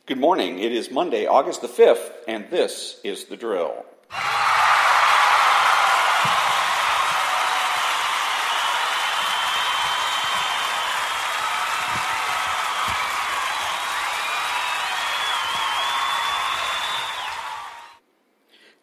Good morning. It is Monday, August the 5th, and this is The Drill.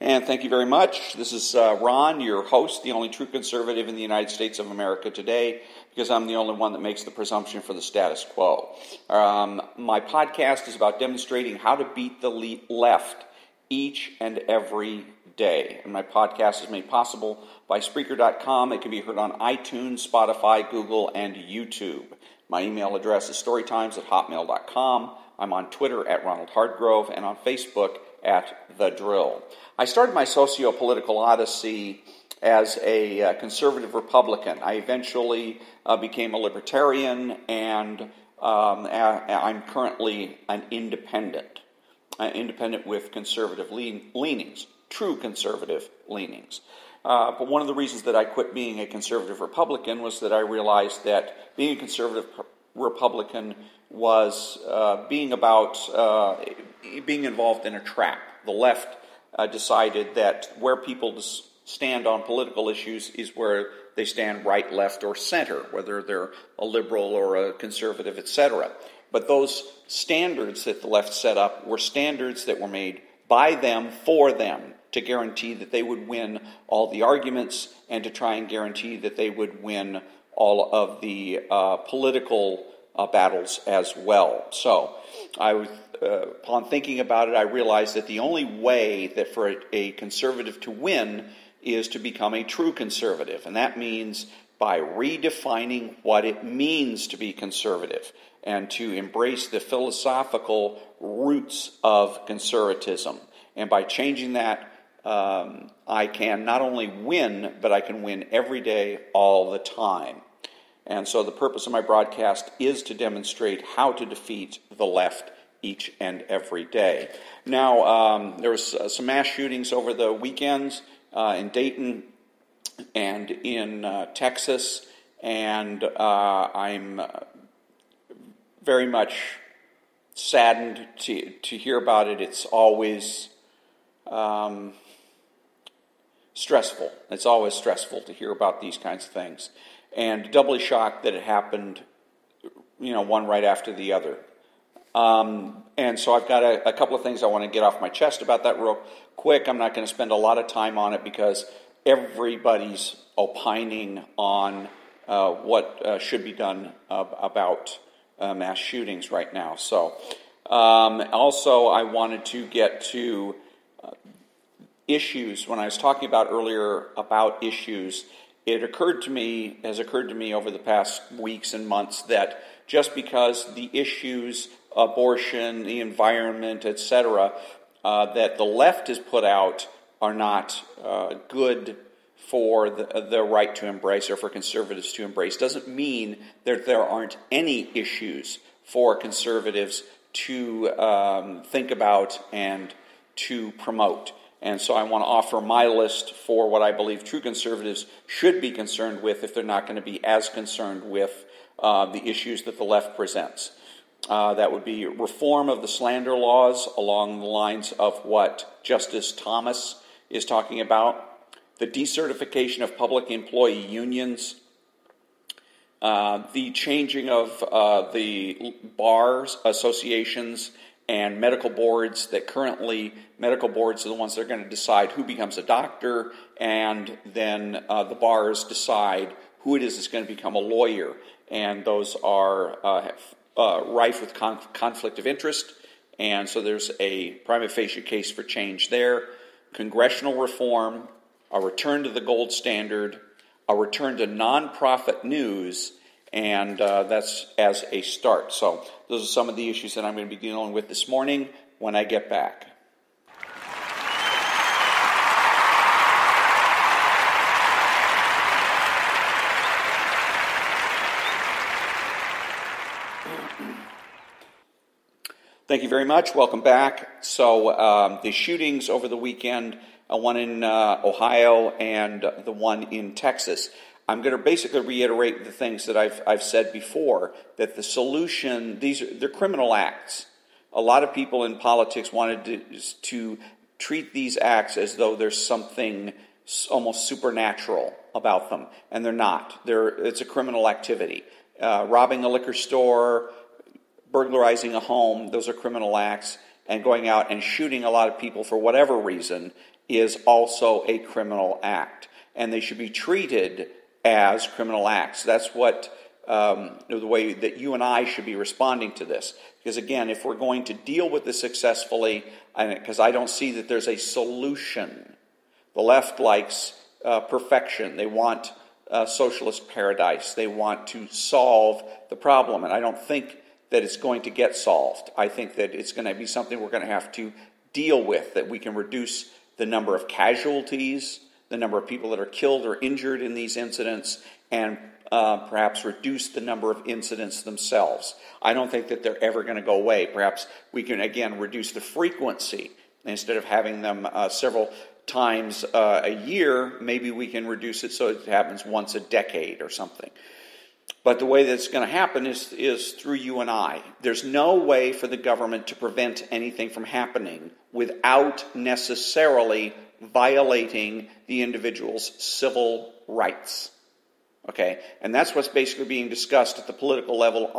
And thank you very much. This is Ron, your host, the only true conservative in the United States of America today, because I'm the only one that makes the presumption for the status quo. My podcast is about demonstrating how to beat the left each and every day. And my podcast is made possible by Spreaker.com. It can be heard on iTunes, Spotify, Google, and YouTube. My email address is storytimes@hotmail.com. I'm on Twitter at Ronald Hardgrove and on Facebook at The Drill. I started my socio-political odyssey as a conservative Republican. I eventually became a libertarian, and I'm currently an independent with conservative leanings, true conservative leanings. But one of the reasons that I quit being a conservative Republican was that I realized that being a conservative Republican was being involved in a trap. The left decided that where people stand on political issues is where they stand right, left, or center, whether they're a liberal or a conservative, etc. But those standards that the left set up were standards that were made by them for them to guarantee that they would win all the arguments and to try and guarantee that they would win all of the political battles as well. So upon thinking about it, I realized that the only way that for a conservative to win is to become a true conservative. And that means by redefining what it means to be conservative and to embrace the philosophical roots of conservatism. And by changing that, I can not only win, but I can win every day, all the time. And so the purpose of my broadcast is to demonstrate how to defeat the left each and every day. Now, there was some mass shootings over the weekends in Dayton and in Texas, and I'm very much saddened to hear about it. It's always stressful. It's always stressful to hear about these kinds of things. And doubly shocked that it happened, one right after the other. And so I've got a couple of things I want to get off my chest about that real quick. I'm not going to spend a lot of time on it because everybody's opining on what should be done about mass shootings right now. So also I wanted to get to issues. When I was talking about earlier about issues, it has occurred to me over the past weeks and months that just because the issues, abortion, the environment, etc., that the left has put out are not good for the right to embrace or for conservatives to embrace, doesn't mean that there aren't any issues for conservatives to think about and to promote. And so I want to offer my list for what I believe true conservatives should be concerned with if they're not going to be as concerned with the issues that the left presents. That would be reform of the slander laws along the lines of what Justice Thomas is talking about, the decertification of public employee unions, the changing of the bars, associations, and medical boards that currently, medical boards are the ones that are going to decide who becomes a doctor, and then the bars decide who it is that's going to become a lawyer. And those are rife with conflict of interest, and so there's a prima facie case for change there. Congressional reform, a return to the gold standard, a return to nonprofit news, and that's as a start. So those are some of the issues that I'm going to be dealing with this morning when I get back. Thank you very much. Welcome back. So the shootings over the weekend, one in Ohio and the one in Texas. I'm going to basically reiterate the things that I've said before, that the solution, they're criminal acts. a lot of people in politics wanted to treat these acts as though there's something almost supernatural about them, and they're not. It's a criminal activity. Robbing a liquor store, burglarizing a home, those are criminal acts, and going out and shooting a lot of people for whatever reason is also a criminal act. And they should be treated as criminal acts. That's what the way that you and I should be responding to this. Because again, if we're going to deal with this successfully, because I don't see that there's a solution. The left likes perfection. They want a socialist paradise. They want to solve the problem. And I don't think that it's going to get solved. I think that it's going to be something we're going to have to deal with, that we can reduce the number of casualties, the number of people that are killed or injured in these incidents, and perhaps reduce the number of incidents themselves. I don't think that they're ever going to go away. Perhaps we can, again, reduce the frequency. Instead of having them several times a year, maybe we can reduce it so it happens once a decade or something. But the way that's going to happen is through you and I. There's no way for the government to prevent anything from happening without necessarily violating the individual's civil rights. Okay? And that's what's basically being discussed at the political level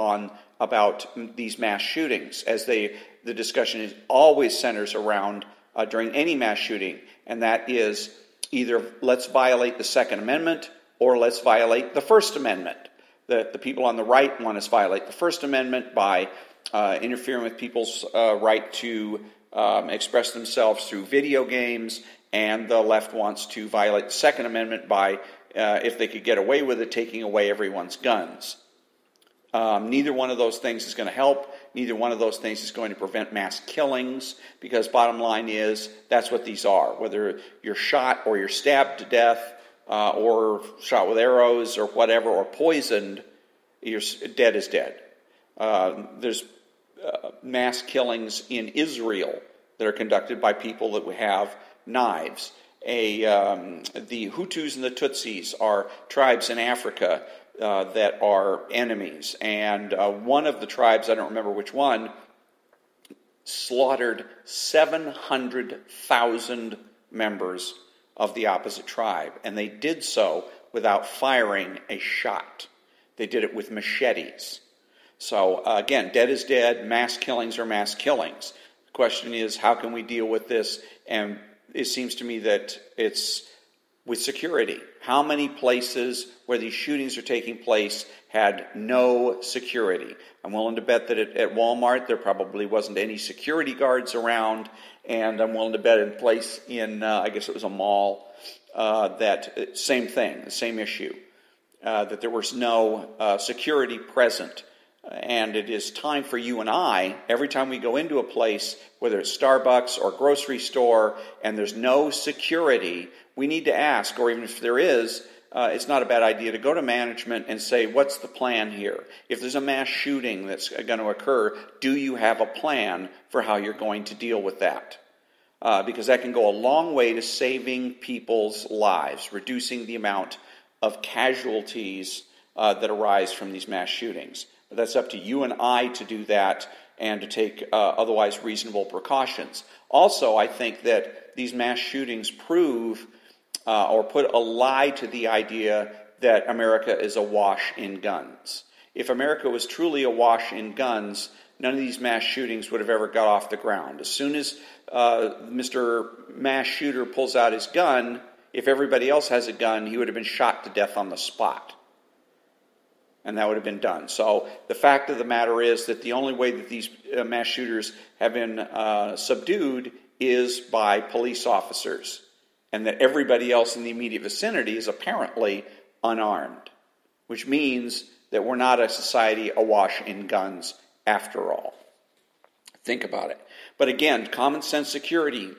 about these mass shootings, as the discussion always centers around during any mass shooting, and that is either let's violate the Second Amendment or let's violate the First Amendment. The people on the right want us to violate the First Amendment by interfering with people's right to express themselves through video games, and the left wants to violate the Second Amendment by, if they could get away with it, taking away everyone's guns. Neither one of those things is going to help. Neither one of those things is going to prevent mass killings, because bottom line is that's what these are. Whether you're shot or you're stabbed to death, or shot with arrows or whatever, or poisoned, you're dead is dead. There's mass killings in Israel that are conducted by people that have knives. The Hutus and the Tutsis are tribes in Africa that are enemies. And one of the tribes, I don't remember which one, slaughtered 700,000 members of the opposite tribe. And they did so without firing a shot. They did it with machetes. So again, dead is dead, mass killings are mass killings. The question is, how can we deal with this? And it seems to me that it's with security. How many places where these shootings are taking place had no security? I'm willing to bet that at Walmart there probably wasn't any security guards around, and I'm willing to bet in place in, I guess it was a mall, that same thing, the same issue, that there was no security present. And it is time for you and I, every time we go into a place, whether it's Starbucks or grocery store, and there's no security, we need to ask, or even if there is, it's not a bad idea to go to management and say, what's the plan here? If there's a mass shooting that's going to occur, do you have a plan for how you're going to deal with that? Because that can go a long way to saving people's lives, reducing the amount of casualties that arise from these mass shootings. But that's up to you and I to do that and to take otherwise reasonable precautions. Also, I think that these mass shootings prove or put a lie to the idea that America is awash in guns. If America was truly awash in guns, none of these mass shootings would have ever got off the ground. As soon as Mr. Mass Shooter pulls out his gun, if everybody else has a gun, he would have been shot to death on the spot. And that would have been done. So the fact of the matter is that the only way that these mass shooters have been subdued is by police officers, and that everybody else in the immediate vicinity is apparently unarmed, which means that we're not a society awash in guns after all. Think about it. But again, common sense security,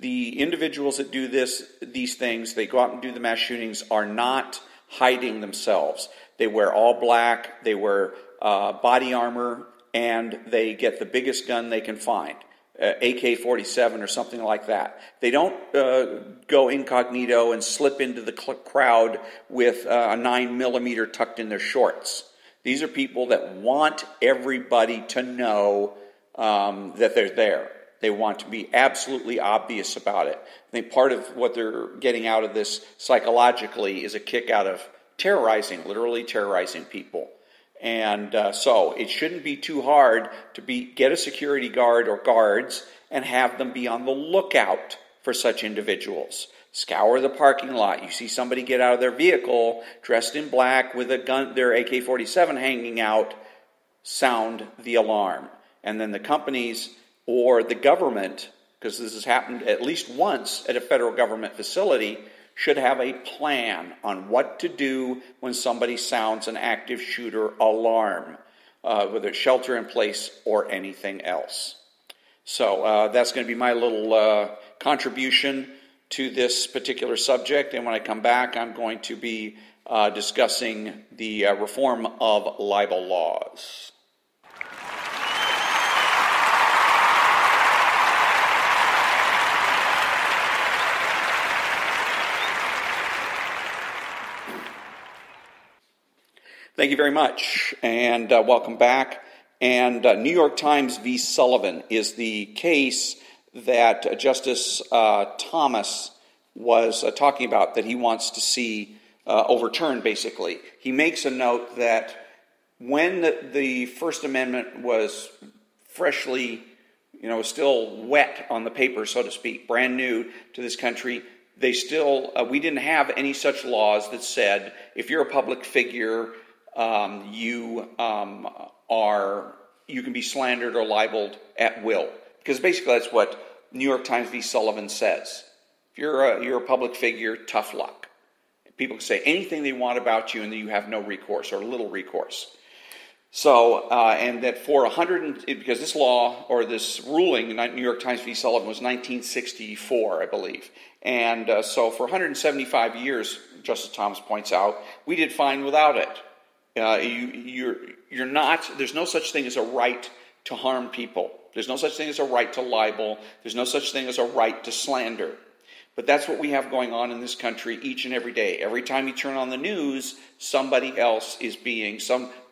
the individuals that do these things, they go out and do the mass shootings, are not hiding themselves. They wear all black, they wear body armor, and they get the biggest gun they can find, AK-47 or something like that. They don't go incognito and slip into the crowd with a 9mm tucked in their shorts. These are people that want everybody to know that they're there. They want to be absolutely obvious about it. I think part of what they're getting out of this psychologically is a kick out of terrorizing, literally terrorizing people. And so it shouldn't be too hard to get a security guard or guards and have them be on the lookout for such individuals. Scour the parking lot. You see somebody get out of their vehicle dressed in black with a gun, their AK-47 hanging out, sound the alarm. And then the companies or the government, because this has happened at least once at a federal government facility, should have a plan on what to do when somebody sounds an active shooter alarm, whether it's shelter in place or anything else. So that's going to be my little contribution to this particular subject. And when I come back, I'm going to be discussing the reform of libel laws. Thank you very much, and welcome back. And New York Times v. Sullivan is the case that Justice Thomas was talking about, that he wants to see overturned, basically. He makes a note that when the First Amendment was freshly, still wet on the paper, so to speak, brand new to this country, we didn't have any such laws that said if you're a public figure, you can be slandered or libeled at will. Because basically that's what New York Times v. Sullivan says. If you're a public figure, tough luck. People can say anything they want about you and you have no recourse or little recourse. So, and that because this law or this ruling, New York Times v. Sullivan, was 1964, I believe. And so for 175 years, Justice Thomas points out, we did fine without it. There's no such thing as a right to harm people. There's no such thing as a right to libel. There's no such thing as a right to slander. But that's what we have going on in this country each and every day. Every time you turn on the news, somebody else is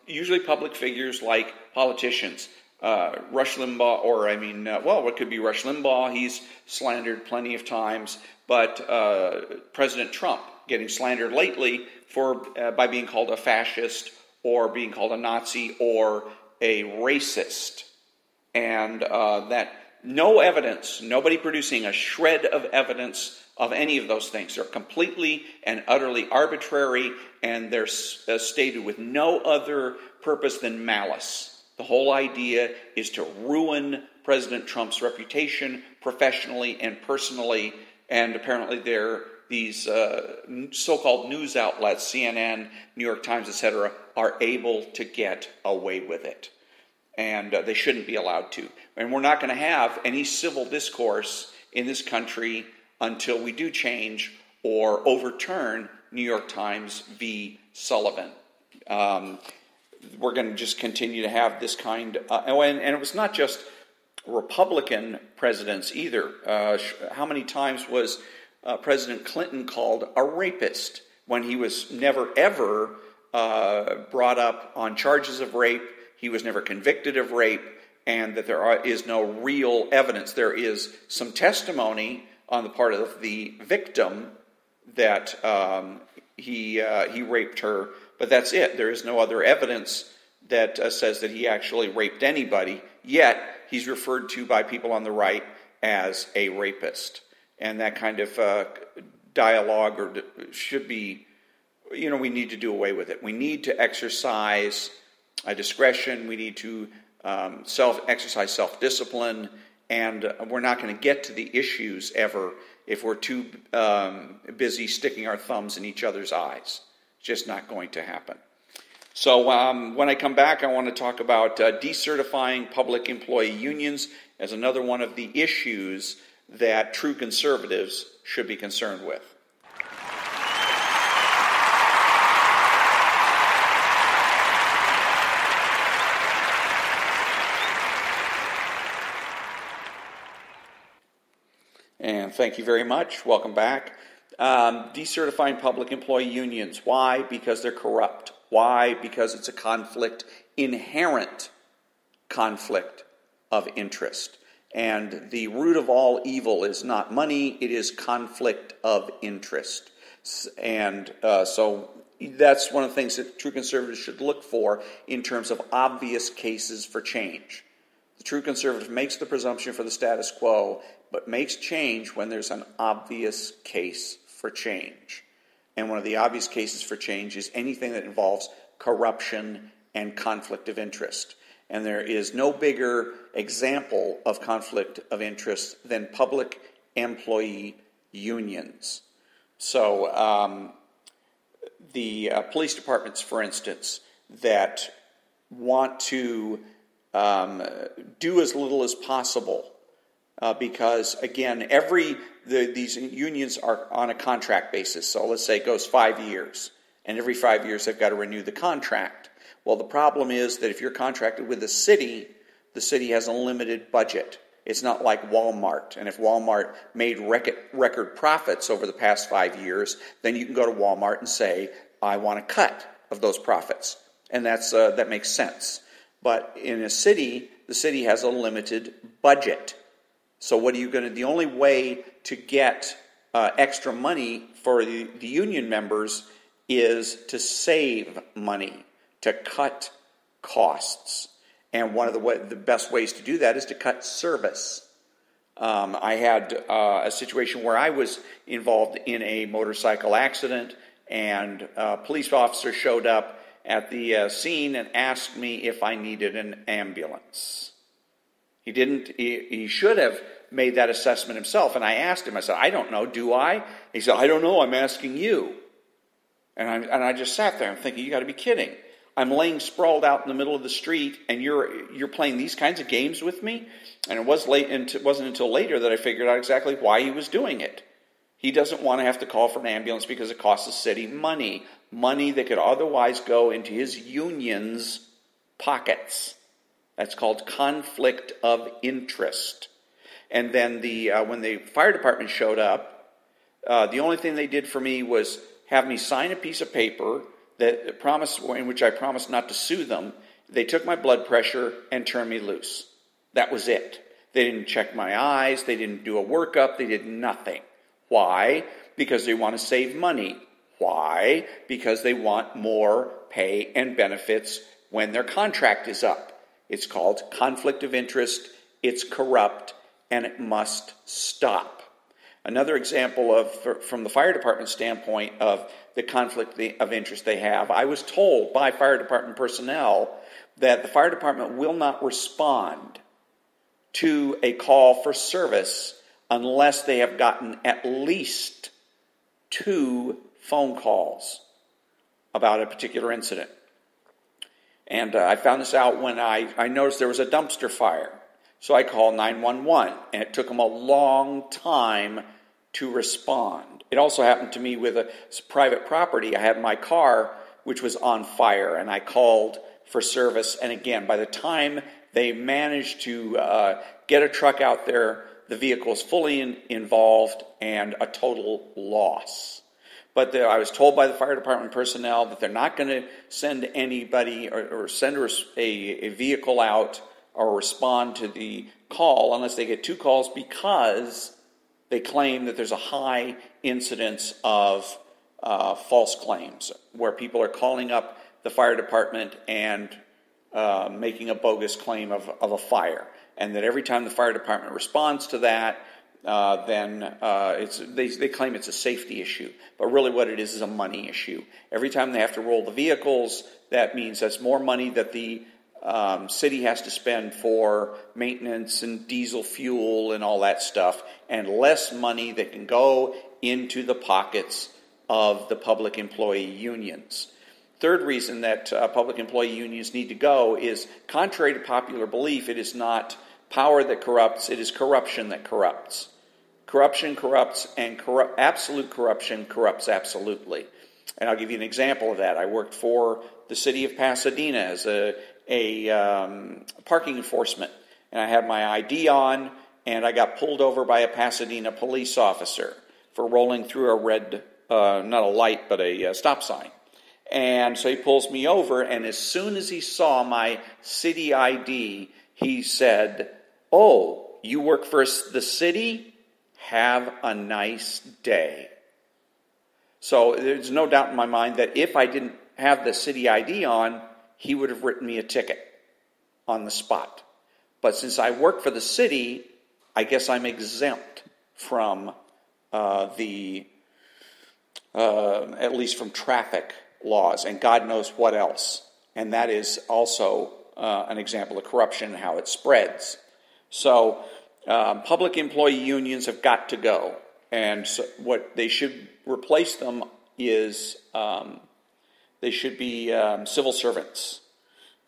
usually public figures like politicians. Rush Limbaugh, what could be Rush Limbaugh? He's slandered plenty of times. But President Trump getting slandered lately by being called a fascist or being called a Nazi or a racist. And that no evidence, nobody producing a shred of evidence of any of those things. They're completely and utterly arbitrary, and they're stated with no other purpose than malice. The whole idea is to ruin President Trump's reputation professionally and personally, and apparently these so-called news outlets, CNN, New York Times, etc., are able to get away with it. And they shouldn't be allowed to. And we're not going to have any civil discourse in this country until we do change or overturn New York Times v. Sullivan. We're going to just continue to have this kind and it was not just Republican presidents either. How many times was President Clinton called a rapist when he was never, ever brought up on charges of rape? He was never convicted of rape, and that there is no real evidence. There is some testimony on the part of the victim that he raped her, but that's it. There is no other evidence that says that he actually raped anybody, yet he's referred to by people on the right as a rapist. And that kind of dialogue should be, we need to do away with it. We need to exercise discretion. We need to exercise self-discipline, and we're not going to get to the issues ever if we're too busy sticking our thumbs in each other's eyes. It's just not going to happen. So when I come back, I want to talk about decertifying public employee unions as another one of the issues that true conservatives should be concerned with. And thank you very much. Welcome back. Decertifying public employee unions. Why? Because they're corrupt. Why? Because it's a conflict, inherent conflict of interest. And the root of all evil is not money, it is conflict of interest. And so that's one of the things that true conservatives should look for in terms of obvious cases for change. The true conservative makes the presumption for the status quo, but makes change when there's an obvious case for change. And one of the obvious cases for change is anything that involves corruption and conflict of interest. And there is no bigger example of conflict of interest than public employee unions. So the police departments, for instance, that want to do as little as possible because, again, these unions are on a contract basis. So let's say it goes 5 years, and every 5 years they've got to renew the contract. Well, the problem is that if you're contracted with the city has a limited budget. It's not like Walmart. And if Walmart made record profits over the past 5 years, then you can go to Walmart and say, I want a cut of those profits. And that makes sense. But in a city, the city has a limited budget. So what are you going to... The only way to get extra money for the union members is to save money, to cut costs. And one of the best ways to do that is to cut service. I had a situation where I was involved in a motorcycle accident, and a police officer showed up at the scene and asked me if I needed an ambulance. He didn't. He should have made that assessment himself. And I asked him, I said, I don't know, do I? He said, I don't know, I'm asking you. And I just sat there, I'm thinking, you got to be kidding. I'm laying sprawled out in the middle of the street, and you're playing these kinds of games with me? And it wasn't until later that I figured out exactly why he was doing it. He doesn't want to have to call for an ambulance because it costs the city money that could otherwise go into his union's pockets. That's called conflict of interest. And then when the fire department showed up, the only thing they did for me was have me sign a piece of paper in which I promised not to sue them. They took my blood pressure and turned me loose. That was it. They didn't check my eyes. They didn't do a workup. They did nothing. Why? Because they want to save money. Why? Because they want more pay and benefits when their contract is up. It's called conflict of interest. It's corrupt, and it must stop. Another example from the fire department standpoint of the conflict of interest they have, I was told by fire department personnel that the fire department will not respond to a call for service unless they have gotten at least 2 phone calls about a particular incident. And I found this out when I noticed there was a dumpster fire. So I called 911, and it took them a long time to respond. It also happened to me with a private property. I had my car, which was on fire, and I called for service. And again, by the time they managed to get a truck out there, the vehicle was fully involved and a total loss. But I was told by the fire department personnel that they're not going to send anybody or send a vehicle out or respond to the call unless they get 2 calls, because they claim that there's a high incidence of false claims where people are calling up the fire department and making a bogus claim of a fire. And that every time the fire department responds to that, then they claim it's a safety issue. But really what it is a money issue. Every time they have to roll the vehicles, that means that's more money that the city has to spend for maintenance and diesel fuel and all that stuff, and less money that can go into the pockets of the public employee unions. Third reason that public employee unions need to go is, contrary to popular belief, it is not power that corrupts, it is corruption that corrupts. Corruption corrupts, and absolute corruption corrupts absolutely. And I'll give you an example of that. I worked for the city of Pasadena as a parking enforcement, and I had my ID on, and I got pulled over by a Pasadena police officer for rolling through a red, not a light, but a stop sign. And so he pulls me over, and as soon as he saw my city ID, he said, "Oh, you work for the city? Have a nice day." So there's no doubt in my mind that if I didn't have the city ID on, he would have written me a ticket on the spot. But since I work for the city, I guess I'm exempt from at least from traffic laws, and God knows what else. And that is also an example of corruption and how it spreads. So public employee unions have got to go. And so what they should replace them is they should be civil servants.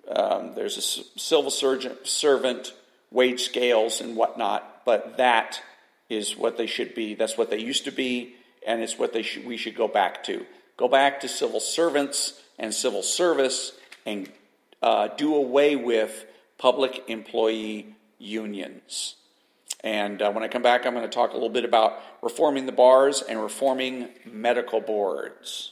There's a civil servant wage scales and whatnot, but that is what they should be. That's what they used to be, and it's what we should go back to. Go back to civil servants and civil service, and do away with public employee unions. And when I come back, I'm going to talk a little bit about reforming the bars and reforming medical boards.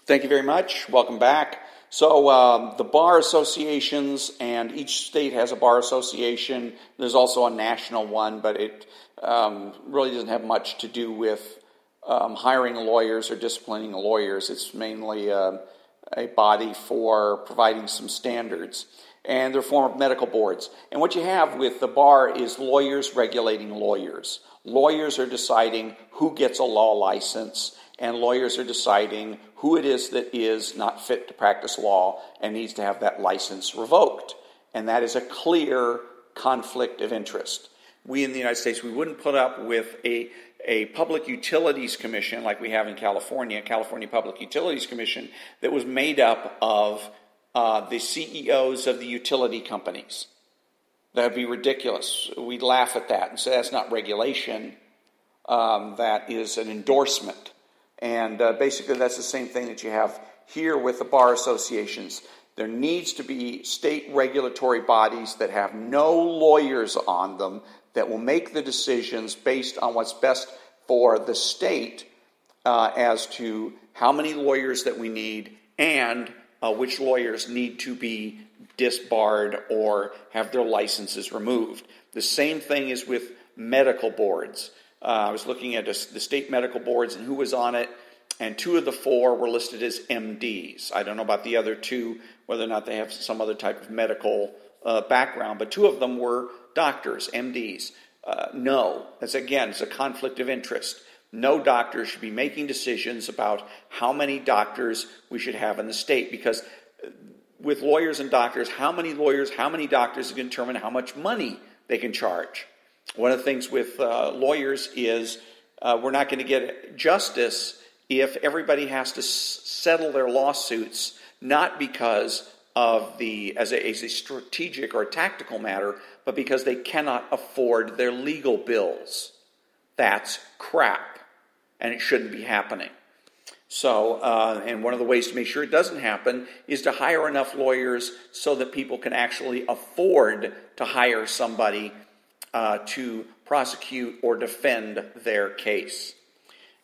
Thank you very much. Welcome back. So the bar associations, and each state has a bar association. There's also a national one, but it really doesn't have much to do with hiring lawyers or disciplining lawyers. It's mainly a body for providing some standards. And the reform of medical boards. And what you have with the bar is lawyers regulating lawyers. Lawyers are deciding who gets a law license, and lawyers are deciding who it is that is not fit to practice law and needs to have that license revoked. And that is a clear conflict of interest. We in the United States, we wouldn't put up with a public utilities commission like we have in California, California Public Utilities Commission, that was made up of the CEOs of the utility companies. That would be ridiculous. We'd laugh at that and say that's not regulation. That is an endorsement. And basically that's the same thing that you have here with the bar associations. There needs to be state regulatory bodies that have no lawyers on them, that will make the decisions based on what's best for the state as to how many lawyers that we need and which lawyers need to be disbarred or have their licenses removed. The same thing is with medical boards. I was looking at the state medical boards and who was on it, and 2 of the 4 were listed as MDs. I don't know about the other 2, whether or not they have some other type of medical background, but 2 of them were doctors, MDs. No, it's a conflict of interest. No doctor should be making decisions about how many doctors we should have in the state, because with lawyers and doctors, how many doctors can determine how much money they can charge. One of the things with lawyers is we're not going to get justice if everybody has to settle their lawsuits, not because of as a strategic or a tactical matter, but because they cannot afford their legal bills. That's crap, and it shouldn't be happening. So, and one of the ways to make sure it doesn't happen is to hire enough lawyers so that people can actually afford to hire somebody to prosecute or defend their case.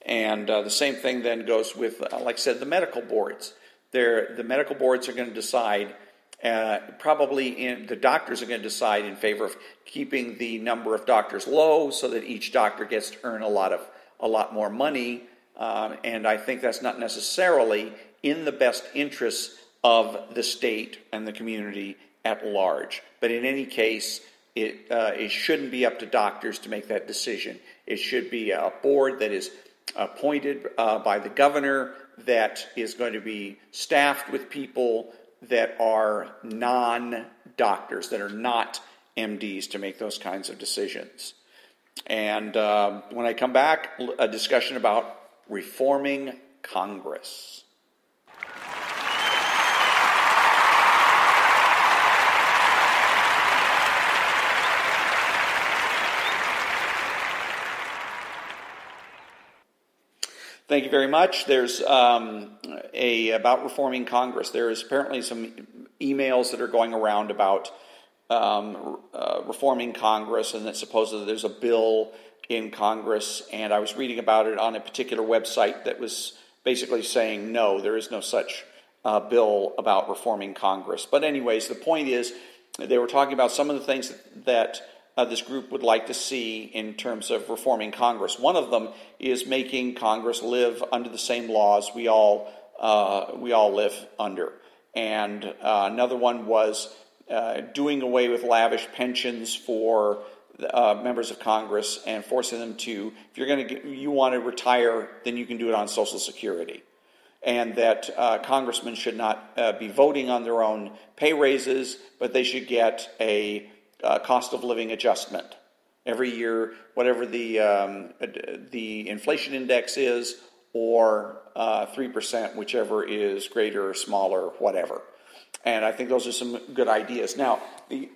And the same thing then goes with, like I said, the medical boards. The medical boards are going to decide, the doctors are going to decide in favor of keeping the number of doctors low so that each doctor gets to earn a lot more money. And I think that's not necessarily in the best interests of the state and the community at large. But in any case, it shouldn't be up to doctors to make that decision. It should be a board that is appointed by the governor, that is going to be staffed with people that are non-doctors, that are not MDs, to make those kinds of decisions. And when I come back, a discussion about reforming Congress. Thank you very much. There's about reforming Congress. There's apparently some emails that are going around about reforming Congress, and that supposedly there's a bill in Congress, and I was reading about it on a particular website that was basically saying, no, there is no such bill about reforming Congress. But anyways, the point is, they were talking about some of the things that this group would like to see in terms of reforming Congress. One of them is making Congress live under the same laws we all live under. And another one was doing away with lavish pensions for members of Congress and forcing them to, if you want to retire, then you can do it on Social Security. And that congressmen should not be voting on their own pay raises, but they should get a cost of living adjustment every year, whatever the inflation index is, or 3%, whichever is greater or smaller, whatever. And I think those are some good ideas. Now, the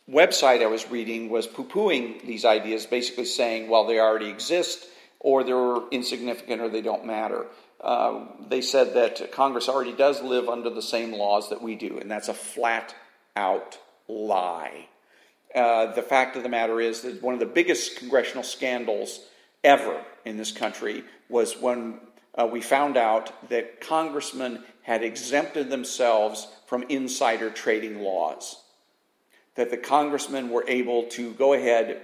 website I was reading was poo-pooing these ideas, basically saying, well, they already exist, or they're insignificant, or they don't matter. They said that Congress already does live under the same laws that we do, and that's a flat-out lie. The fact of the matter is that one of the biggest congressional scandals ever in this country was when we found out that congressmen had exempted themselves from insider trading laws. That the congressmen were able to go ahead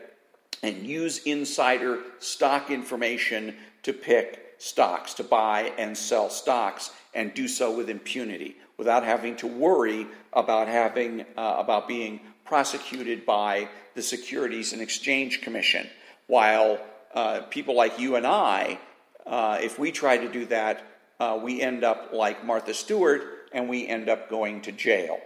and use insider stock information to pick stocks, to buy and sell stocks, and do so with impunity, without having to worry about being prosecuted by the Securities and Exchange Commission. While people like you and I, if we try to do that, we end up like Martha Stewart, and we end up going to jail.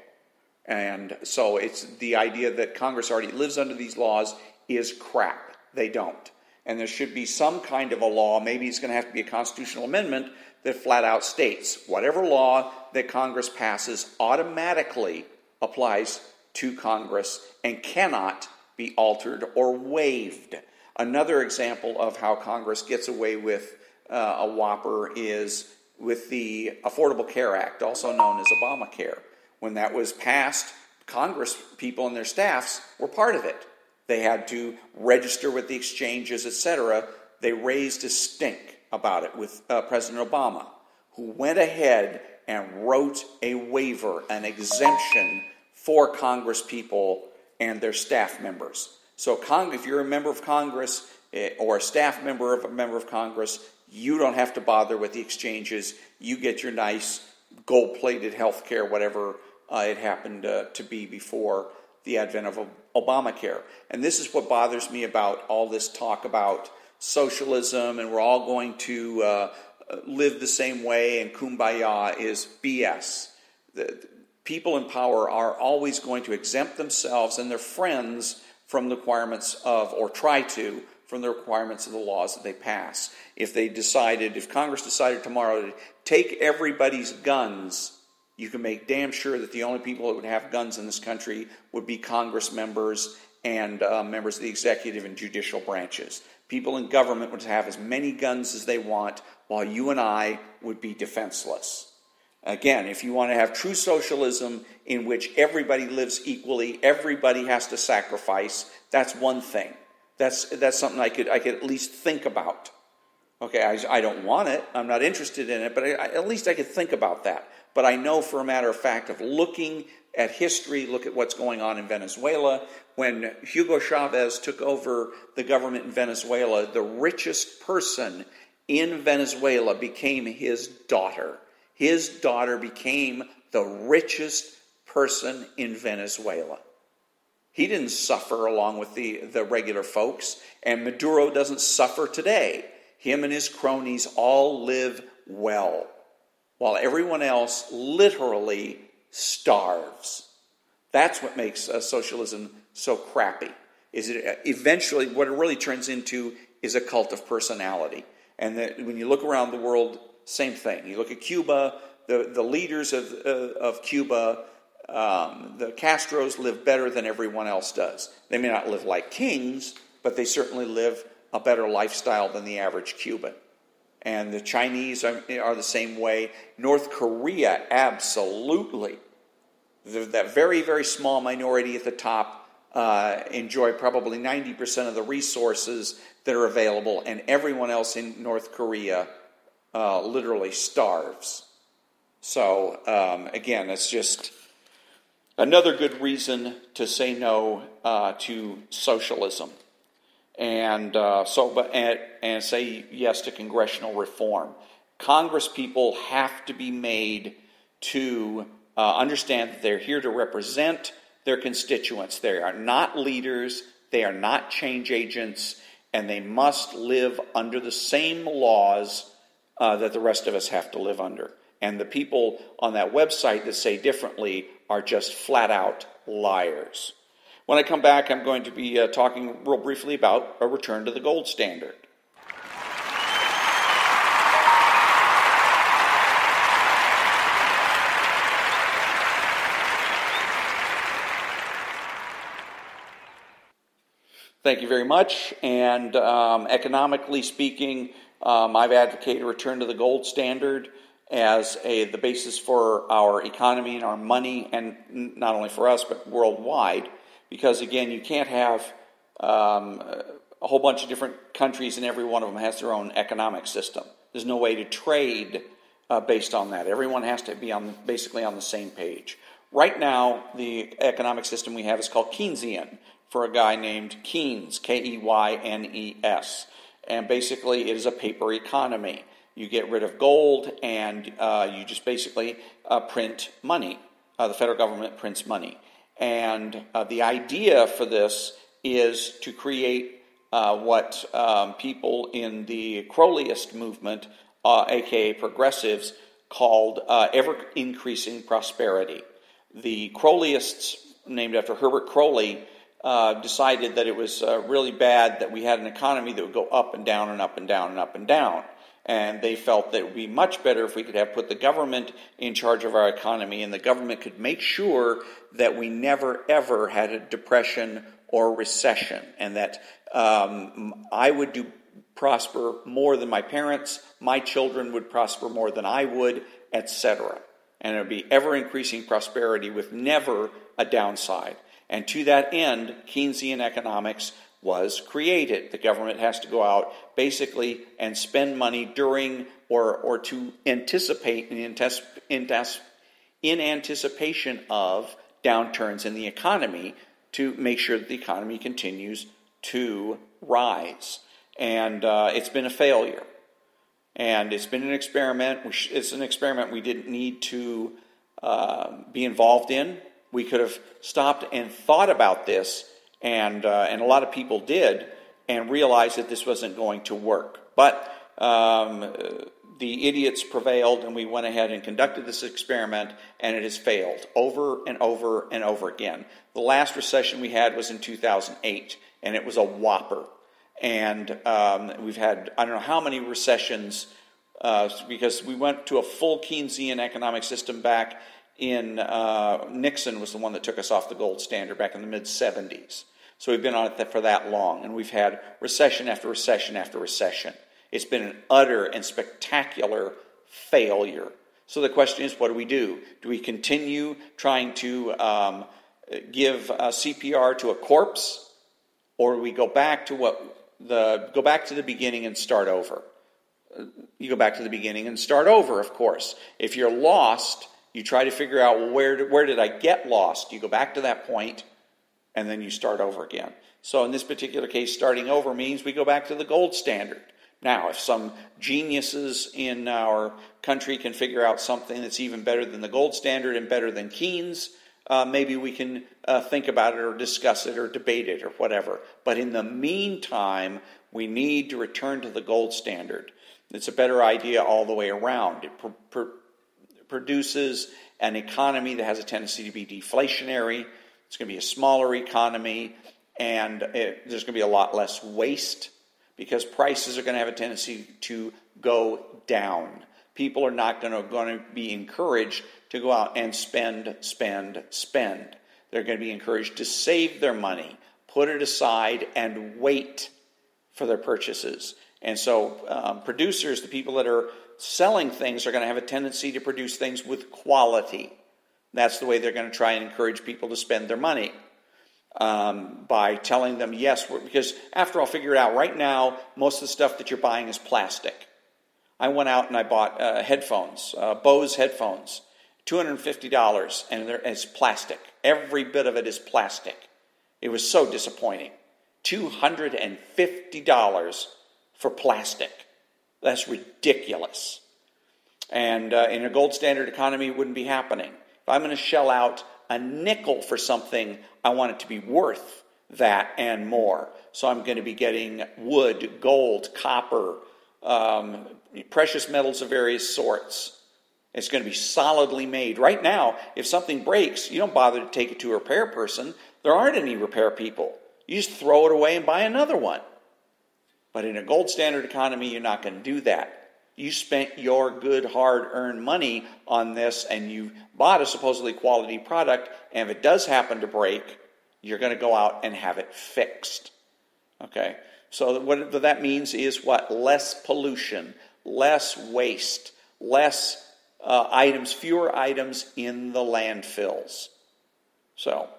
And so it's the idea that Congress already lives under these laws is crap. They don't. And there should be some kind of a law, maybe it's going to have to be a constitutional amendment, that flat out states whatever law that Congress passes automatically applies to Congress and cannot be altered or waived. Another example of how Congress gets away with a whopper is with the Affordable Care Act, also known as Obamacare. When that was passed, Congress people and their staffs were part of it. They had to register with the exchanges, etc. They raised a stink about it with President Obama, who went ahead and wrote a waiver, an exemption for Congress people and their staff members. So if you're a member of Congress or a staff member of a member of Congress, you don't have to bother with the exchanges. You get your nice gold-plated health care, whatever it happened to be before the advent of Obamacare. And this is what bothers me about all this talk about socialism and we're all going to live the same way and kumbaya is BS. The people in power are always going to exempt themselves and their friends from the requirements of, or try to, from the requirements of the laws that they pass. If Congress decided tomorrow to take everybody's guns, you can make damn sure that the only people that would have guns in this country would be Congress members and members of the executive and judicial branches. People in government would have as many guns as they want, while you and I would be defenseless. Again, if you want to have true socialism in which everybody lives equally, everybody has to sacrifice, that's one thing. That's something I could at least think about. Okay, I don't want it. I'm not interested in it, but at least I could think about that. But I know for a matter of fact of looking at history, look at what's going on in Venezuela. When Hugo Chavez took over the government in Venezuela, the richest person in Venezuela became his daughter. His daughter became the richest person in Venezuela. He didn't suffer along with the regular folks, and Maduro doesn't suffer today. Him and his cronies all live well, while everyone else literally starves. That's what makes socialism so crappy. Is it eventually what it really turns into is a cult of personality. And that when you look around the world, same thing. You look at Cuba, the leaders of Cuba, the Castros live better than everyone else does. They may not live like kings, but they certainly live a better lifestyle than the average Cuban. And the Chinese are the same way. North Korea, absolutely. That very, very small minority at the top enjoy probably 90% of the resources that are available, and everyone else in North Korea literally starves. So, again, it's just another good reason to say no to socialism, and say yes to congressional reform. Congress people have to be made to understand that they're here to represent their constituents. They are not leaders, they are not change agents, and they must live under the same laws that the rest of us have to live under. And the people on that website that say differently are just flat out liars. When I come back, I'm going to be talking real briefly about a return to the gold standard. Thank you very much. And economically speaking, I've advocated a return to the gold standard as the basis for our economy and our money, and not only for us, but worldwide. Because, again, you can't have a whole bunch of different countries and every one of them has their own economic system. There's no way to trade based on that. Everyone has to be basically on the same page. Right now, the economic system we have is called Keynesian, for a guy named Keynes, Keynes. And basically it is a paper economy. You get rid of gold and you just basically print money. The federal government prints money. And the idea for this is to create what people in the Crowleyist movement, aka progressives, called ever-increasing prosperity. The Crowleyists, named after Herbert Crowley, decided that it was really bad that we had an economy that would go up and down and up and down and up and down. And they felt that it would be much better if we could have put the government in charge of our economy, and the government could make sure that we never, ever had a depression or recession, and that I would prosper more than my parents, my children would prosper more than I would, etc. And it would be ever-increasing prosperity with never a downside. And to that end, Keynesian economics was created. The government has to go out basically and spend money during or to anticipate in anticipation of downturns in the economy to make sure that the economy continues to rise. And it's been a failure. And it's been an experiment. It's an experiment we didn't need to be involved in. We could have stopped and thought about this, and a lot of people did, and realized that this wasn't going to work. But the idiots prevailed, and we went ahead and conducted this experiment, and it has failed over and over and over again. The last recession we had was in 2008, and it was a whopper. And we've had, I don't know how many recessions, because we went to a full Keynesian economic system back in, Nixon was the one that took us off the gold standard back in the mid-'70s. So we've been on it for that long, and we've had recession after recession after recession. It's been an utter and spectacular failure. So the question is, what do we do? Do we continue trying to give CPR to a corpse, or do we go back to the beginning and start over? You go back to the beginning and start over, of course. If you're lost, you try to figure out, well, where did I get lost? You go back to that point, and then you start over again. So in this particular case, starting over means we go back to the gold standard. Now, if some geniuses in our country can figure out something that's even better than the gold standard and better than Keynes, maybe we can think about it or discuss it or debate it or whatever. But in the meantime, we need to return to the gold standard. It's a better idea all the way around. It produces an economy that has a tendency to be deflationary. It's going to be a smaller economy, and there's going to be a lot less waste because prices are going to have a tendency to go down. People are not going to be encouraged to go out and spend. They're going to be encouraged to save their money, put it aside, and wait for their purchases. And so producers, the people that are selling things, are going to have a tendency to produce things with quality. That's the way they're going to try and encourage people to spend their money. by telling them, yes, because after all, figure it out. Right now, most of the stuff that you're buying is plastic. I went out and I bought headphones, Bose headphones, $250, and it's plastic. Every bit of it is plastic. It was so disappointing. $250 for plastic. That's ridiculous. And in a gold standard economy, it wouldn't be happening. If I'm going to shell out a nickel for something, I want it to be worth that and more. So I'm going to be getting wood, gold, copper, precious metals of various sorts. It's going to be solidly made. Right now, if something breaks, you don't bother to take it to a repair person. There aren't any repair people. You just throw it away and buy another one. But in a gold standard economy, you're not going to do that. You spent your good, hard-earned money on this, and you bought a supposedly quality product, and if it does happen to break, you're going to go out and have it fixed. Okay? So what that means is what? Less pollution, less waste, less items, fewer items in the landfills. So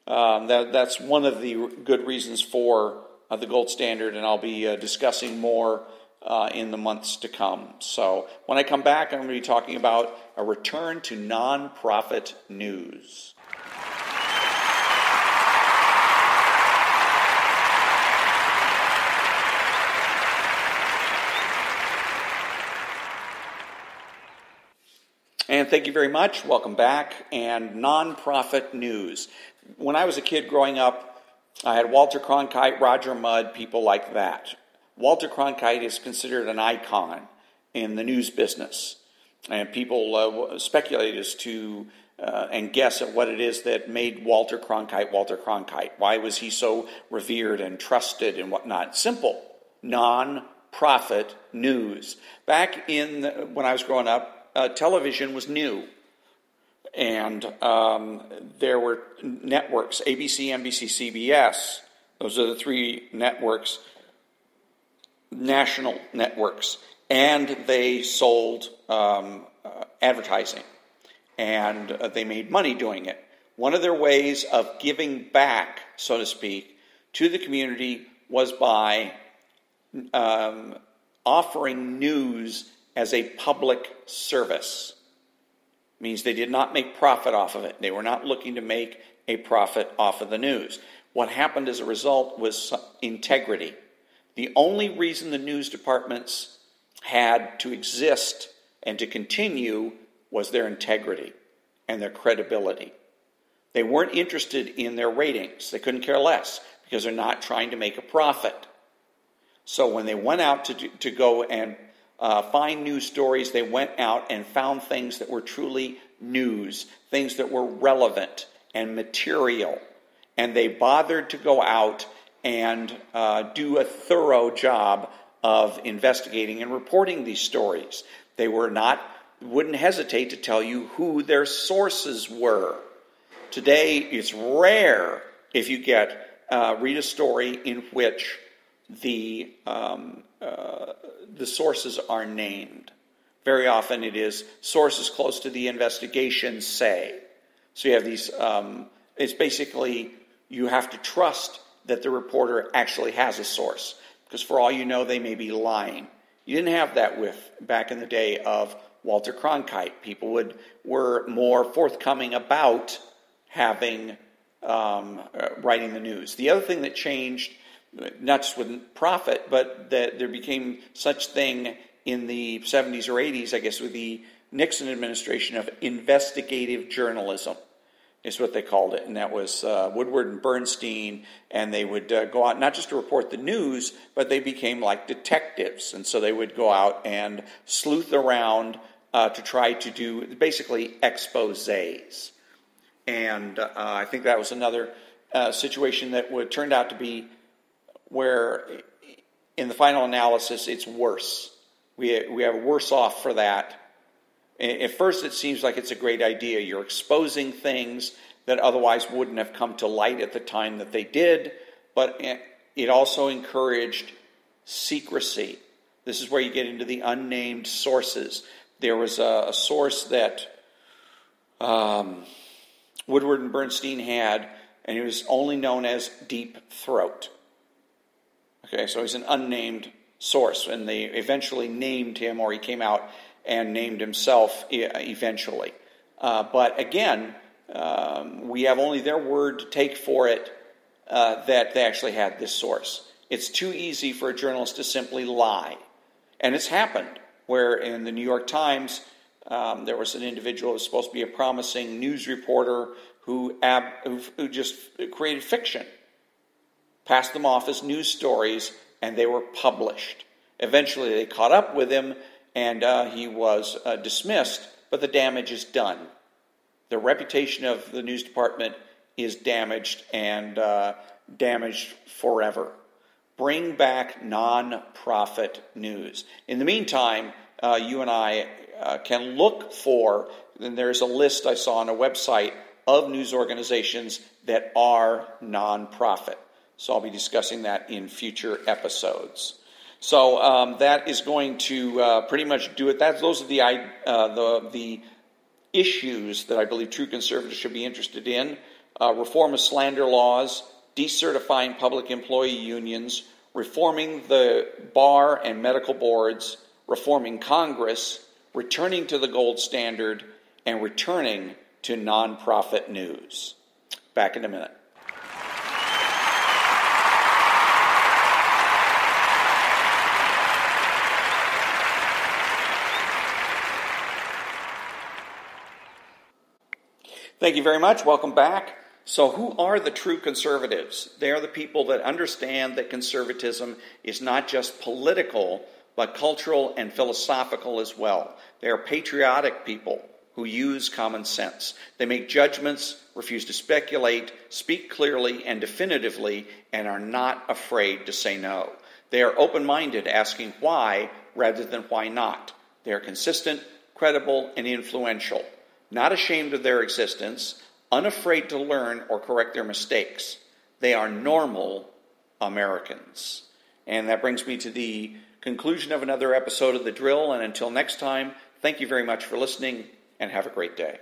that's one of the good reasons for the gold standard, and I'll be discussing more in the months to come. So when I come back, I'm going to be talking about a return to nonprofit news. And thank you very much. Welcome back. And nonprofit news. When I was a kid growing up, I had Walter Cronkite, Roger Mudd, people like that. Walter Cronkite is considered an icon in the news business. And people speculate as to and guess at what it is that made Walter Cronkite Walter Cronkite. Why was he so revered and trusted and whatnot? Simple. Non-profit news. Back when I was growing up, television was new. And there were networks, ABC, NBC, CBS. Those are the three networks, national networks. And they sold advertising. And they made money doing it. One of their ways of giving back, so to speak, to the community was by offering news as a public service. Means they did not make profit off of it. They were not looking to make a profit off of the news. What happened as a result was integrity. The only reason the news departments had to exist and to continue was their integrity and their credibility. They weren't interested in their ratings. They couldn't care less because they're not trying to make a profit. So when they went out to go and find news stories, they went out and found things that were truly news, things that were relevant and material. And they bothered to go out and do a thorough job of investigating and reporting these stories. They wouldn't hesitate to tell you who their sources were. Today, it's rare if you read a story in which the sources are named. Very often it is sources close to the investigation say. So you have these, it's basically you have to trust that the reporter actually has a source. Because for all you know, they may be lying. You didn't have that back in the day of Walter Cronkite. People were more forthcoming about having, writing the news. The other thing that changed, not just with profit, but that there became such thing in the 70s or 80s, I guess, with the Nixon administration of investigative journalism, is what they called it. And that was Woodward and Bernstein, and they would go out not just to report the news, but they became like detectives. And so they would go out and sleuth around to try to do basically exposés. And I think that was another situation that turned out to be where in the final analysis it's worse. We are worse off for that. At first it seems like it's a great idea. You're exposing things that otherwise wouldn't have come to light at the time that they did, but it also encouraged secrecy. This is where you get into the unnamed sources. There was a source that Woodward and Bernstein had, and he was only known as Deep Throat. Okay, so he's an unnamed source, and they eventually named him, or he came out and named himself eventually. But again, we have only their word to take for it that they actually had this source. It's too easy for a journalist to simply lie. And it's happened, where in the New York Times, there was an individual who was supposed to be a promising news reporter who just created fiction, passed them off as news stories, and they were published. Eventually they caught up with him, and he was dismissed, but the damage is done. The reputation of the news department is damaged, and damaged forever. Bring back non-profit news. In the meantime, you and I can look for, and there's a list I saw on a website of news organizations that are non-profit. So I'll be discussing that in future episodes. So that is going to pretty much do it. Those are the issues that I believe true conservatives should be interested in. Reform of slander laws, decertifying public employee unions, reforming the bar and medical boards, reforming Congress, returning to the gold standard, and returning to nonprofit news. Back in a minute. Thank you very much. Welcome back. So who are the true conservatives? They are the people that understand that conservatism is not just political, but cultural and philosophical as well. They are patriotic people who use common sense. They make judgments, refuse to speculate, speak clearly and definitively, and are not afraid to say no. They are open-minded, asking why rather than why not. They are consistent, credible, and influential. Not ashamed of their existence, unafraid to learn or correct their mistakes. They are normal Americans. And that brings me to the conclusion of another episode of The Drill. And until next time, thank you very much for listening, and have a great day.